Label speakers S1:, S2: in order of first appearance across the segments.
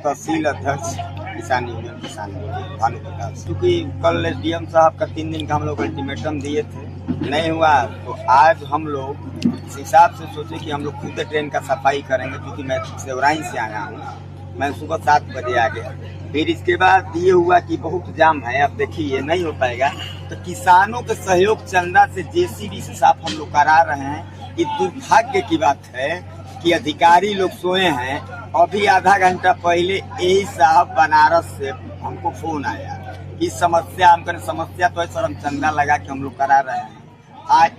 S1: तहसील अध्यक्ष किसान यूनियन किसान भानु प्रताप, क्योंकि कल एसडीएम साहब का 3 दिन का हम लोग अल्टीमेटम दिए थे, नहीं हुआ तो आज हम लोग इस हिसाब से सोचे कि हम लोग खुद ट्रेन का सफाई करेंगे। क्योंकि मैं सेवराइन से आया हूँ, मैं सुबह 7 बजे आ गया। फिर इसके बाद ये हुआ कि बहुत जाम है, अब देखिए ये नहीं हो पाएगा। तो किसानों के सहयोग चंदा से जेसीबी से साफ हम लोग करा रहे हैं। ये दुर्भाग्य की बात है कि अधिकारी लोग सोए हैं। अभी आधा घंटा पहले यही साहब बनारस से हमको फोन आया कि समस्या तो है सर, हम चंदा लगा के हम लोग करा रहे हैं।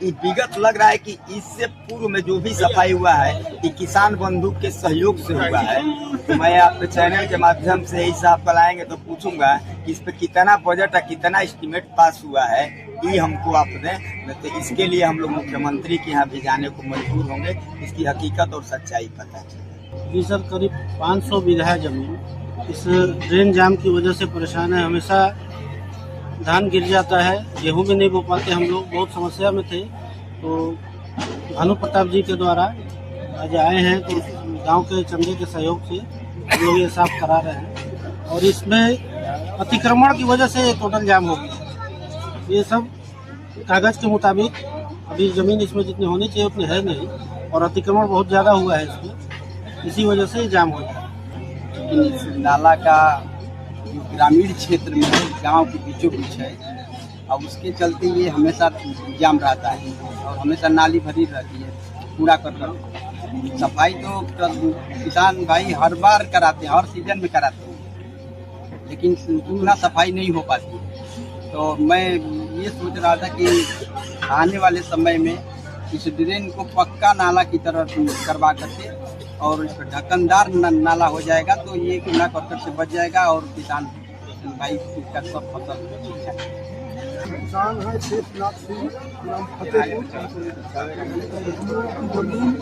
S1: ये विगत लग रहा है कि इससे पूर्व में जो भी सफाई हुआ है ये किसान बंधु के सहयोग से हुआ है। तो मैं आपके चैनल के माध्यम से यही साहब कल आएंगे तो पूछूंगा कि इस पे कितना बजट है, कितना एस्टीमेट पास हुआ है, ये हमको आप दें। तो इसके लिए हम लोग मुख्यमंत्री के यहाँ भी जाने को मजबूर होंगे, इसकी हकीकत और सच्चाई पता चले।
S2: जी सर, करीब 500 बीघा जमीन इस ड्रेन जाम की वजह से परेशान है। हमेशा धान गिर जाता है, गेहूं भी नहीं बो पाते, हम लोग बहुत समस्या में थे। तो भानु प्रताप जी के द्वारा आज आए हैं, तो गांव के चंदे के सहयोग से हम लोग ये साफ करा रहे हैं। और इसमें अतिक्रमण की वजह से टोटल जाम हो गया। ये सब कागज के मुताबिक अभी ज़मीन इसमें जितनी होनी चाहिए उतनी है नहीं, और अतिक्रमण बहुत ज़्यादा हुआ है इसमें, इसी वजह से जाम हो गया।
S3: लेकिन नाला का ग्रामीण क्षेत्र में गांव के बीचों बीच है, और उसके चलते ये हमेशा जाम रहता है और हमेशा नाली भरी रहती है। पूरा कर सफाई तो किसान भाई हर बार कराते हैं, हर सीजन में कराते हैं, लेकिन उतना सफाई नहीं हो पाती है। तो मैं ये सोच रहा था कि आने वाले समय में इस ड्रेन को पक्का नाला की तरह करवा करके और इस पर ढक्कनदार नाला हो जाएगा तो ये कूड़ा करकट से बच जाएगा और किसान भाई का सब फसल ठीक है।
S4: किसान है शेषनाथ सिंह, ग्राम फतेहपुर। जमीन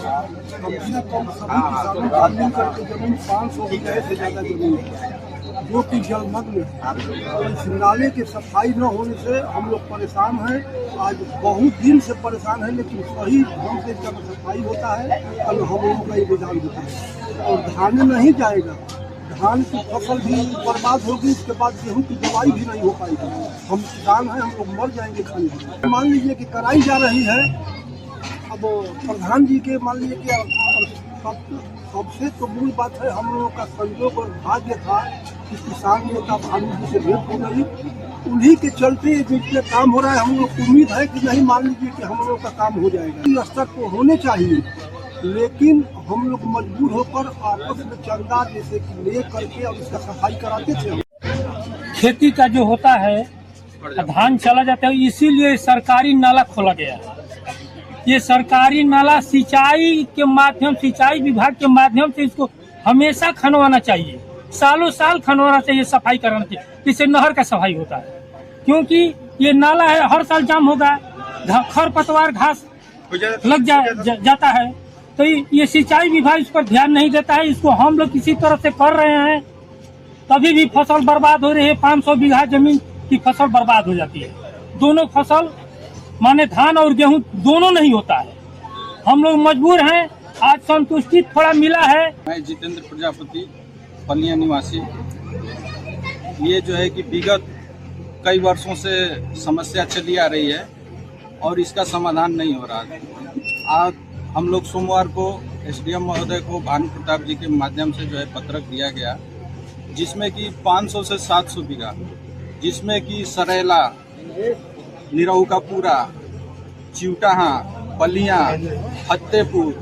S4: कम से कम सभी किसानों का मिलकर के जमीन 500 बीघे से ज़्यादा जमीन है जो कि जलमग्न है। इस नाले की सफाई न होने से हम लोग परेशान हैं। आज बहुत दिन से परेशान है, लेकिन सही ढंग से जब सफाई होता है कल हम लोगों का ये विधान होता है। और धान नहीं जाएगा, धान की फसल भी बर्बाद होगी, इसके बाद गेहूं की दवाई भी नहीं हो पाएगी। हम किसान हैं, हम लोग मर जाएंगे खाने। मान लीजिए कि कराई जा रही है, अब प्रधान जी के मान लीजिए कि सबसे तो मूल बात है हम लोगों का संयोग और भाग्य था कि किसान नेता भानु जी से भेंट हो गई। उन्हीं के चलते जितने काम हो रहा है, हम लोग को उम्मीद है कि नहीं, मान लीजिए कि हम लोग का काम हो जाएगा। इस स्तर को होने चाहिए, लेकिन हम लोग मजबूर होकर आपस में चंदा जैसे कि ले करके और इसका सफाई कराते थे।
S5: खेती का जो होता है धान चला जाता है, इसीलिए सरकारी नाला खोला गया है। ये सरकारी नाला सिंचाई के माध्यम, सिंचाई विभाग के माध्यम से इसको हमेशा खनवाना चाहिए, सालों साल खनवाना चाहिए, सफाई कराना चाहिए, जिससे नहर का सफाई होता है। क्योंकि ये नाला है, हर साल जाम होगा, खरपतवार घास लग जाता है। तो ये सिंचाई विभाग इस पर ध्यान नहीं देता है। इसको हम लोग किसी तरह से कर रहे हैं, तभी भी फसल बर्बाद हो रही है। 500 बीघा जमीन की फसल बर्बाद हो जाती है। दोनों फसल माने धान और गेहूं दोनों नहीं होता है। हम लोग मजबूर हैं। आज संतुष्टि थोड़ा मिला है।
S6: मैं जितेंद्र प्रजापति, पलिया निवासी। ये जो है कि विगत कई वर्षों से समस्या चली आ रही है और इसका समाधान नहीं हो रहा है। आज हम लोग सोमवार को एसडीएम महोदय को भानु प्रताप जी के माध्यम से जो है पत्रक दिया गया, जिसमें कि 500 से 700 बीघा, जिसमें कि सरेला, निरहू का पूरा, चिवटाहा, पलिया, फतेहपुर,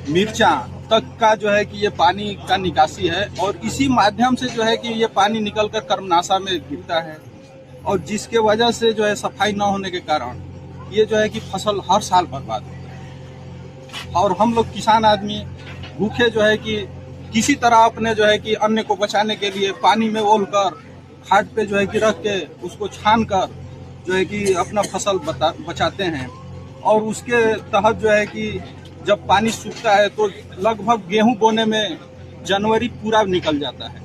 S6: मिर्चा तक का जो है कि ये पानी का निकासी है। और इसी माध्यम से जो है कि ये पानी निकलकर कर्मनाशा में गिरता है, और जिसके वजह से जो है सफाई न होने के कारण ये जो है कि फसल हर साल बर्बाद होता है। और हम लोग किसान आदमी भूखे जो है कि किसी तरह अपने जो है कि अन्न को बचाने के लिए पानी में ओल कर खाट पे जो है कि रख के उसको छान कर जो है कि अपना फसल बचाते हैं। और उसके तहत जो है कि जब पानी सूखता है तो लगभग गेहूं बोने में जनवरी पूरा निकल जाता है।